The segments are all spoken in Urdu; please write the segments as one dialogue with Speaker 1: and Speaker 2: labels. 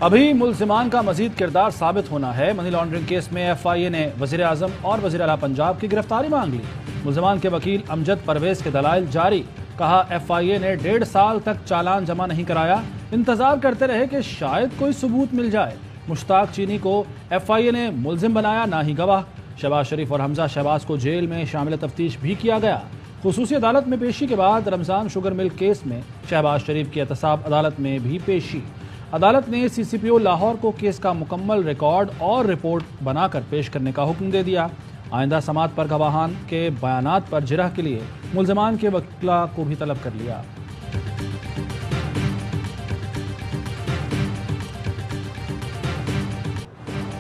Speaker 1: ابھی ملزمان کا مزید کردار ثابت ہونا ہے۔ منی لانڈرنگ کیس میں ایف آئی اے نے وزیر اعظم اور وزیر اعلیٰ پنجاب کی گرفتاری مانگ لی۔ ملزمان کے وکیل امجد پرویز کے دلائل جاری۔ کہا ایف آئی اے نے 1.5 سال تک چالان جمع نہیں کرایا، انتظار کرتے رہے کہ شاید کوئی ثبوت مل جائے۔ مشتاق چینی کو ایف آئی اے نے ملزم بنایا، نہ ہی گواہ۔ شہباز شریف اور حمزہ شہباز کو جیل میں شامل تفتیش بھی کیا گیا۔ خصوصی عدالت میں پیشی کے بعد رمضان شوگر مل کیس میں شہباز شریف کی احتساب عدالت میں بھی پیشی۔ عدالت نے سی سی پی او لاہور کو کیس کا مکمل ریکارڈ اور رپورٹ بنا کر پیش کرنے کا حکم دے دیا۔ آئندہ سماعت پر گواہان کے بیانات پر جرح کے لیے ملزمان کے وکلاء کو بھی طلب کر لیا۔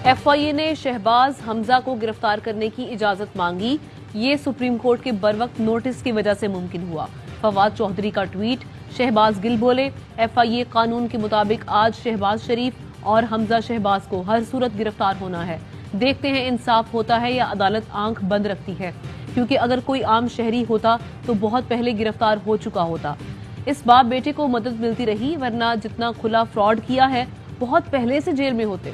Speaker 2: ایف آئی اے نے شہباز حمزہ کو گرفتار کرنے کی اجازت مانگی۔ یہ سپریم کورٹ کے بروقت نوٹس کی وجہ سے ممکن ہوا۔ فواد چوہدری کا ٹویٹ۔ شہباز گل بولے، ایف آئی اے قانون کے مطابق آج شہباز شریف اور حمزہ شہباز کو ہر صورت گرفتار ہونا ہے۔ دیکھتے ہیں انصاف ہوتا ہے یا عدالت آنکھ بند رکھتی ہے، کیونکہ اگر کوئی عام شہری ہوتا تو بہت پہلے گرفتار ہو چکا ہوتا۔ اس باپ بیٹے کو مدد ملتی رہی، ورنہ جتنا کھلا فراڈ کیا ہے بہت پہلے سے جیل میں ہوتے۔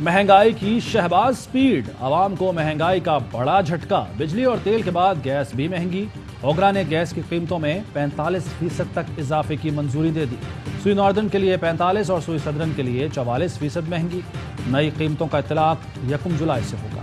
Speaker 1: مہنگائی کی شہباز سپیڈ، عوام کو مہنگائی کا بڑا جھٹکا۔ بجلی اور تیل کے بعد گیس بھی مہنگی۔ اوگرا نے گیس کی قیمتوں میں 45% تک اضافے کی منظوری دے دی۔ سوئی ناردرن کے لیے 45 اور سوئی سدرن کے لیے 44% مہنگی۔ نئی قیمتوں کا اطلاق 1 جولائی سے ہوگا۔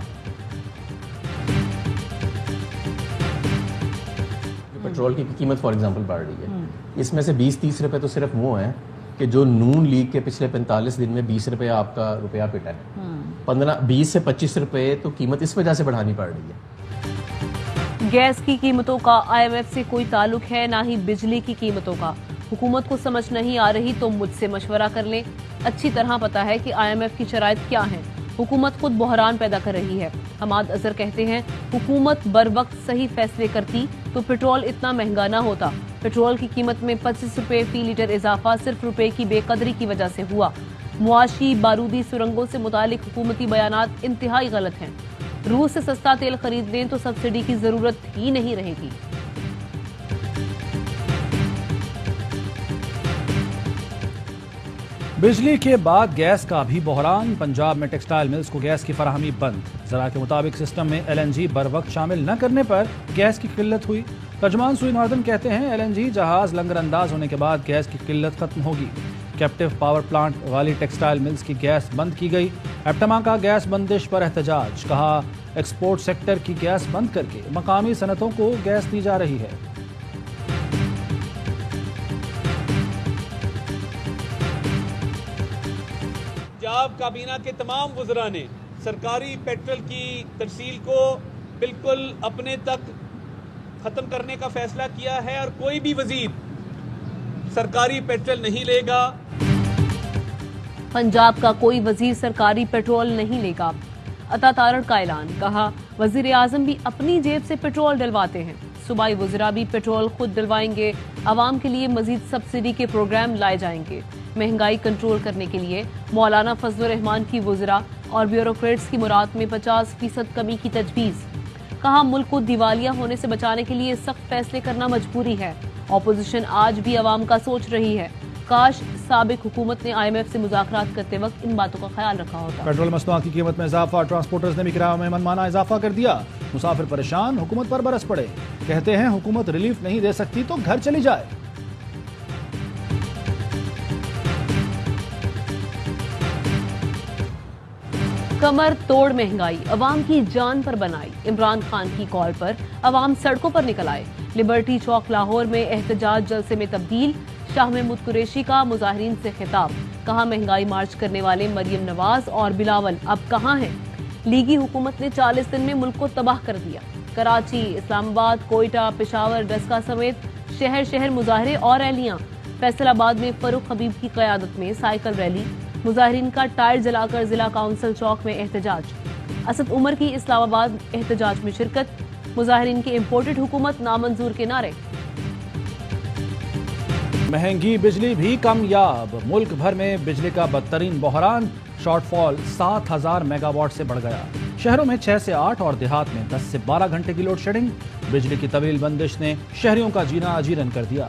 Speaker 3: پیٹرول کی قیمت فار ایگزامپل بڑھ رہی ہے، اس میں سے 20-30 روپے تو صرف وہ ہیں کہ جو نون لیگ کے پچھلے 45 دن میں 20 روپے آپ کا روپیہ پٹا ہے۔ 20 سے 25 روپے تو قیمت اس وجہ سے بڑھانی پڑ رہی ہے۔
Speaker 2: گیس کی قیمتوں کا آئی ایم ایف سے کوئی تعلق ہے، نہ ہی بجلی کی قیمتوں کا۔ حکومت کو سمجھ نہیں آ رہی تو مجھ سے مشورہ کر لیں۔ اچھی طرح پتا ہے کہ آئی ایم ایف کی شرائط کیا ہیں۔ حکومت خود بحران پیدا کر رہی ہے۔ حماد اظہر کہتے ہیں حکومت بر وقت صحیح فیصلے کرتی تو پیٹرول اتنا مہنگا نہ ہوتا۔ پیٹرول کی قیمت میں 25 روپے فی لیٹر اضافہ صرف روپے کی بے قدری کی وجہ سے ہوا۔ معاشی بارودی سرنگوں سے متعلق حکومتی بیانات انتہائی غلط ہیں۔ روس سے سستا تیل خرید لیں تو سبسڈی کی ضرورت ہی نہیں رہے گی۔
Speaker 1: بجلی کے بعد گیس کا بھی بحران۔ پنجاب میں ٹیکسٹائل ملز کو گیس کی فراہمی بند۔ ذرائع کے مطابق سسٹم میں ایل این جی بر وقت شامل نہ کرنے پر گیس کی قلت ہوئی۔ ترجمان سوئی ناردرن کہتے ہیں ایل این جی جہاز لنگر انداز ہونے کے بعد گیس کی قلت ختم ہوگی۔ کیپٹیو پاور پلانٹ والی ٹیکسٹائل ملز کی گیس بند کی گئی۔ ایپٹما کا گیس بندش پر احتجاج۔ کہا ایکسپورٹ سیکٹر کی گیس بند کر کے مقامی صنعتوں کو گیس دی جا رہی ہے۔
Speaker 4: پنجاب کابینہ کے تمام وزراء نے سرکاری پیٹرول کی ترسیل کو بالکل اپنے تک ختم کرنے کا فیصلہ کیا ہے اور کوئی بھی وزیر سرکاری پیٹرول نہیں لے گا۔
Speaker 2: پنجاب کا کوئی وزیر سرکاری پیٹرول نہیں لے گا۔ عطا تارڑ کا اعلان۔ کہا وزیر اعظم بھی اپنی جیب سے پیٹرول ڈلواتے ہیں، صوبائی وزراء بھی پیٹرول خود ڈلوائیں گے۔ عوام کے لیے مزید سبسڈی کے پروگرام لائے جائیں گے۔ مہنگائی کنٹرول کرنے کے لیے مولانا فضل الرحمان کی وزراء اور بیوروکریٹس کی مراد میں 50% کمی کی تجویز۔ کہا ملک کو دیوالیہ ہونے سے بچانے کے لیے سخت فیصلے کرنا مجبوری ہے۔ اپوزیشن آج بھی عوام کا سوچ رہی ہے۔ کاش سابق حکومت نے آئی ایم ایف سے مذاکرات کرتے وقت ان باتوں کا خیال رکھا ہوتا۔
Speaker 1: پیٹرول مصنوعات کی قیمت میں اضافہ، ٹرانسپورٹرز نے بھی کرایوں میں منمانا اضافہ کر دیا۔ مسافر پریشان، حکومت پر برس پڑے۔ کہتے ہیں حکومت ریلیف نہیں دے سکتی تو گھر چلی جائے۔
Speaker 2: کمر توڑ مہنگائی عوام کی جان پر بنائی۔ عمران خان کی کال پر عوام سڑکوں پر نکل آئے۔ لبرٹی چوک لاہور میں احتجاج جلسے میں تبدیل۔ شاہ محمود قریشی کا مظاہرین سے خطاب۔ کہا مہنگائی مارچ کرنے والے مریم نواز اور بلاول اب کہاں ہیں؟ لیگی حکومت نے 40 دن میں ملک کو تباہ کر دیا۔ کراچی، اسلام آباد، کوئٹہ، پشاور، ڈسکا سمیت شہر شہر مظاہرے اور ریلیاں۔ فیصل آباد میں فاروق حبیب کی قیادت میں سائیکل ریلی۔ مظاہرین کا ٹائر جلا کر ضلع کونسل چوک میں احتجاج۔ اسد عمر کی اسلام آباد احتجاج میں شرکت۔ مظاہرین کی امپورٹڈ حکومت نامنظور کے نعرے۔
Speaker 1: مہنگی بجلی بھی کامیاب۔ ملک بھر میں بجلی کا بدترین بحران، شارٹ فال 7000 میگا واٹ سے بڑھ گیا۔ شہروں میں 6 سے 8 اور دیہات میں 10 سے 12 گھنٹے کی لوڈ شیڈنگ۔ بجلی کی طویل بندش نے شہریوں کا جینا اجیرن کر دیا۔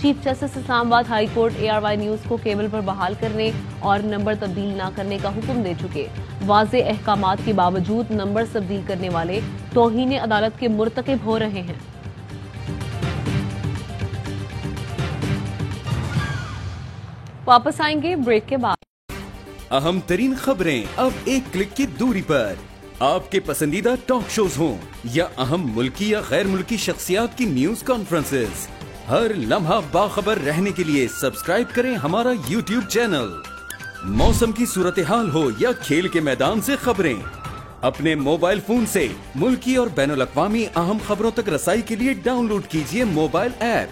Speaker 2: چیف جسٹس اسلام آباد ہائی کورٹ ARY نیوز کو کیبل پر بحال کرنے اور نمبر تبدیل نہ کرنے کا حکم دے چکے. واضح احکامات کے باوجود نمبر تبدیل کرنے والے توہین عدالت کے مرتکب ہو رہے ہیں. واپس آئیں گے بریک کے بعد.
Speaker 5: اہم ترین خبریں اب ایک کلک کی دوری پر. آپ کے پسندیدہ ٹاک شوز ہوں یا اہم ملکی یا غیر ملکی شخصیات کی نیوز کانفرنسز، ہر لمحہ باخبر رہنے کے لیے سبسکرائب کریں ہمارا YouTube چینل. موسم کی صورتحال ہو یا کھیل کے میدان سے خبریں، اپنے موبائل فون سے ملکی اور بین الاقوامی اہم خبروں تک رسائی کے لیے ڈاؤن لوڈ کیجیے موبائل ایپ.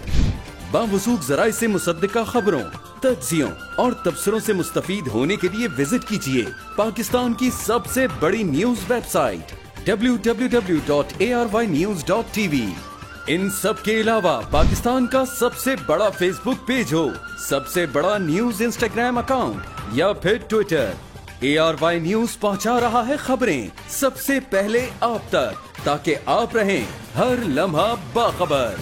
Speaker 5: باوثوق ذرائع سے مصدقہ خبروں، تجزیوں اور تبصروں سے مستفید ہونے کے لیے وزٹ کیجیے پاکستان کی سب سے بڑی نیوز ویب سائٹ www.arYnews.tv. ان سب کے علاوہ پاکستان کا سب سے بڑا فیس بک پیج ہو، سب سے بڑا نیوز انسٹاگرام اکاؤنٹ یا پھر ٹویٹر، ARY نیوز پہنچا رہا ہے خبریں سب سے پہلے آپ تک، تاکہ آپ رہیں ہر لمحہ باخبر.